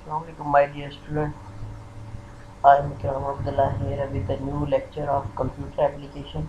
Assalamu alaikum, my dear student. I am Ikram Abdullah here with a new lecture of computer application.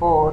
4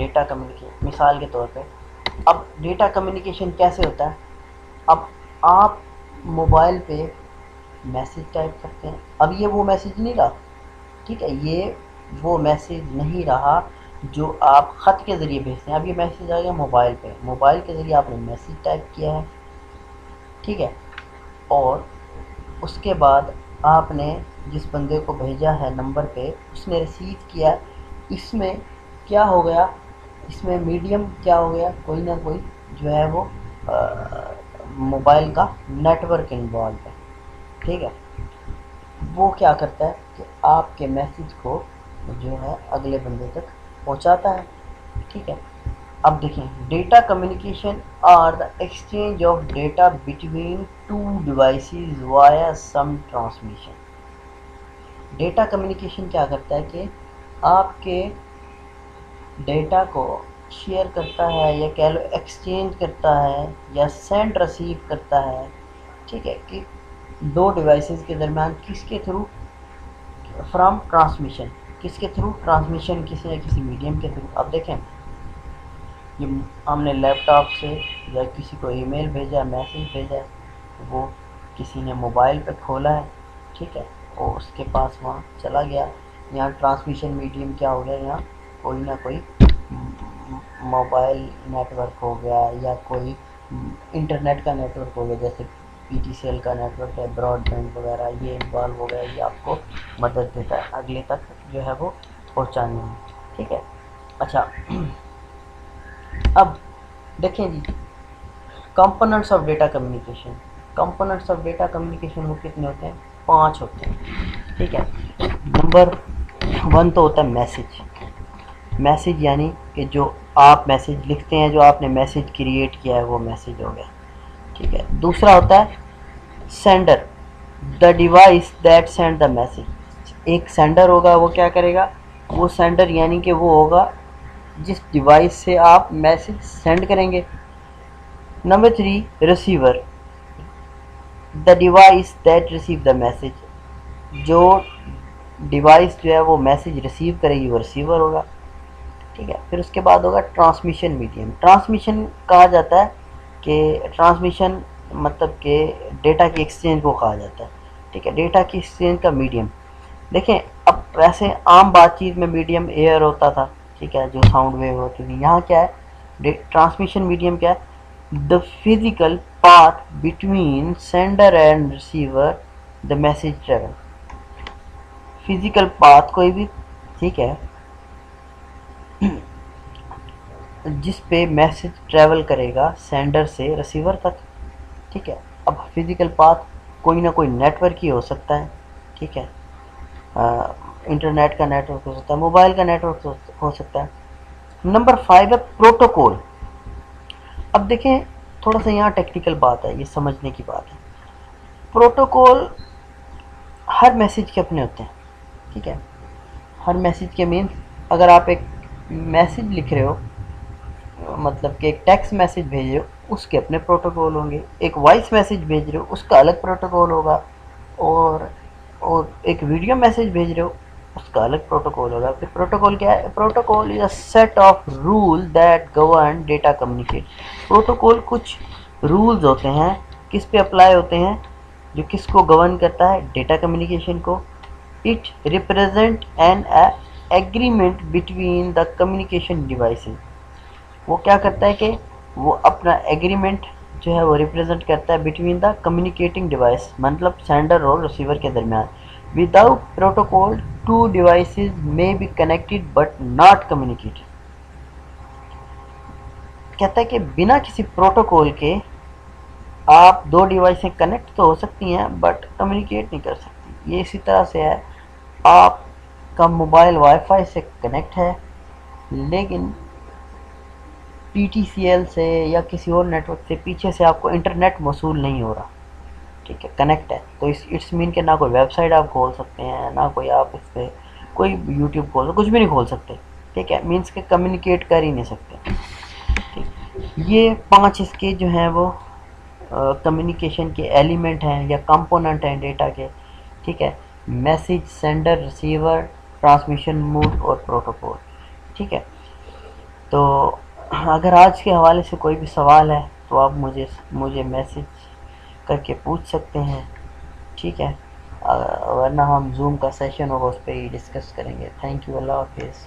data communication مثال کے طور پہ، اب data communication کیسے ہوتا ہے؟ اب آپ موبائل پہ میسیج ٹائپ کرتے ہیں، اب یہ وہ میسیج نہیں رہا، ٹھیک ہے، یہ وہ میسیج نہیں رہا جو آپ خط کے ذریعے بھیجتے ہیں، اب یہ میسیج آ گیا موبائل پہ، موبائل کے ذریعے آپ نے میسیج ٹائپ کیا ہے، ٹھیک ہے، اور اس کے بعد آپ نے جس بندے کو بھیجا ہے نمبر پہ اس نے ریسیو کیا، اس میں کیا ہو گیا، اس میں میڈیم کیا ہو گیا، کوئی نہ کوئی جو ہے وہ موبائل کا نیٹ ورک انوالو ہے، ٹھیک ہے، وہ کیا کرتا ہے کہ آپ کے میسیج کو جو ہے اگلے بندے تک پہنچاتا ہے، ٹھیک ہے۔ اب دیکھیں، data communication are the exchange of data between two devices via some transmission. Data communication کیا کرتا ہے کہ آپ کے ڈیٹا کو شیئر کرتا ہے، یا کہہ لو ایکسچینج کرتا ہے، یا سینڈ ریسیو کرتا ہے، ٹھیک ہے، کہ دو ڈیوائسز کے درمیان کس کے تھرو، فرام ٹرانسمیشن، کس کے تھرو، ٹرانسمیشن کسی نہ کسی میڈیم کے تھرو۔ اب دیکھیں، یہ ہم نے لیپ ٹاپ سے یا کسی کو ای میل بھیجا، میسیج بھیجا ہے، وہ کسی نے موبائل پہ کھولا ہے، ٹھیک ہے، اور اس کے پاس وہاں چلا گیا، یہاں ٹرانسمیشن میڈیم کیا ہو گیا، یہاں کوئی نہ کوئی موبائل نیٹ ورک ہو گیا، یا کوئی انٹرنیٹ کا نیٹ ورک ہو گیا، جیسے پی ٹی سی ایل کا نیٹ ورک ہے، براڈ بینڈ وغیرہ، یہ انوالو ہو گیا، یہ آپ کو مدد دیتا ہے اگلے تک جو ہے وہ پہنچانے میں، ٹھیک ہے۔ اچھا، اب دیکھیں جی، components of data communication, components of data communication وہ کتنے ہوتے ہیں؟ 5 ہوتے ہیں، ٹھیک ہے۔ نمبر 1 تو ہوتا ہے میسیج، میسیج یعنی کہ جو آپ میسیج لکھتے ہیں، جو آپ نے میسیج کریٹ کیا ہے وہ میسیج ہو گیا، ٹھیک ہے۔ دوسرا ہوتا ہے sender, the device that send the message, ایک سینڈر ہوگا، وہ کیا کرے گا، وہ سینڈر یعنی کہ وہ ہوگا جس ڈیوائس سے آپ میسیج سینڈ کریں گے۔ Number 3 receiver, the device that receive the message, جو ڈیوائس جو ہے وہ میسیج ریسیو کرے گی وہ ریسیور ہوگا، ٹھیک ہے۔ پھر اس کے بعد ہوگا ٹرانسمیشن میڈیم، ٹرانسمیشن کہا جاتا ہے کہ ٹرانسمیشن مطلب کہ ڈیٹا کی ایکسچینج کو کہا جاتا ہے، ٹھیک ہے، ڈیٹا کی ایکسچینج کا میڈیم۔ دیکھیں، اب ویسے عام بات چیت میں میڈیم ایئر ہوتا تھا، ٹھیک ہے، جو ساؤنڈ ویو ہوتی تھی، یہاں کیا ہے، ٹرانسمیشن میڈیم کیا ہے، the physical path between sender and receiver the message travel, physical path کوئی بھی، ٹھیک ہے، جس پہ میسیج ٹریول کرے گا سینڈر سے ریسیور تک، ٹھیک ہے۔ اب فزیکل پاتھ کوئی نہ کوئی نیٹ ورک ہی ہو سکتا ہے، ٹھیک ہے، انٹرنیٹ کا نیٹ ورک ہو سکتا ہے، موبائل کا نیٹ ورک ہو سکتا ہے۔ نمبر 5 ہے پروٹوکول۔ اب دیکھیں، تھوڑا سا یہاں ٹیکنیکل بات ہے، یہ سمجھنے کی بات ہے۔ پروٹوکول ہر میسیج کے اپنے ہوتے ہیں، ٹھیک ہے، ہر میسیج کے مینس اگر آپ ایک میسیج لکھ رہے ہو، مطلب کہ ایک ٹیکسٹ میسیج بھیج رہے ہو، اس کے اپنے پروٹوکول ہوں گے، ایک وائس میسیج بھیج رہے ہو اس کا الگ پروٹوکول ہوگا، اور ایک ویڈیو میسیج بھیج رہے ہو اس کا الگ پروٹوکول ہوگا۔ پھر پروٹوکول کیا ہے؟ Protocol is a set of rule that govern data communicate. Protocol کچھ رولز ہوتے ہیں، کس پہ اپلائی ہوتے ہیں، جو کس کو گورن کرتا ہے؟ ڈیٹا کمیونیکیشن کو۔ It represent an agreement between the communication devices, وہ کیا کرتا ہے کہ وہ اپنا ایگریمنٹ جو ہے وہ ریپرزینٹ کرتا ہے بٹوین دا کمیونیکیٹنگ ڈیوائس، مطلب سینڈر اور ریسیور کے درمیان۔ وداؤٹ پروٹوکول ٹو ڈیوائسز میں be connected but not communicated, کہتا ہے کہ بنا کسی پروٹوکول کے آپ دو ڈیوائسیں کنیکٹ تو ہو سکتی ہیں بٹ کمیونیکیٹ نہیں کر سکتی۔ یہ اسی طرح سے ہے، آپ کا موبائل وائی فائی سے کنیکٹ ہے لیکن پی ٹی سی ایل سے یا کسی اور نیٹ ورک سے پیچھے سے آپ کو انٹرنیٹ موصول نہیں ہو رہا، ٹھیک ہے، کنیکٹ ہے، تو اٹس مین کہ نہ کوئی ویب سائٹ آپ کھول سکتے ہیں، نہ کوئی آپ اس پہ کوئی یوٹیوب کھول سکتے، کچھ بھی نہیں کھول سکتے، ٹھیک ہے، مینس کہ کمیونیکیٹ کر ہی نہیں سکتے، ٹھیک۔ یہ 5 اس کے جو ہیں وہ کمیونیکیشن کے ایلیمنٹ ہیں یا کمپوننٹ ہیں ڈیٹا کے، ٹھیک ہے، message, sender, receiver, transmission mode اور پروٹوکول، ٹھیک ہے۔ تو اگر آج کے حوالے سے کوئی بھی سوال ہے تو آپ مجھے میسج کر کے پوچھ سکتے ہیں، ٹھیک ہے، ورنہ ہم زوم کا سیشن ہوگا اس پہ ہی ڈسکس کریں گے. تھینک یو، اللہ حافظ.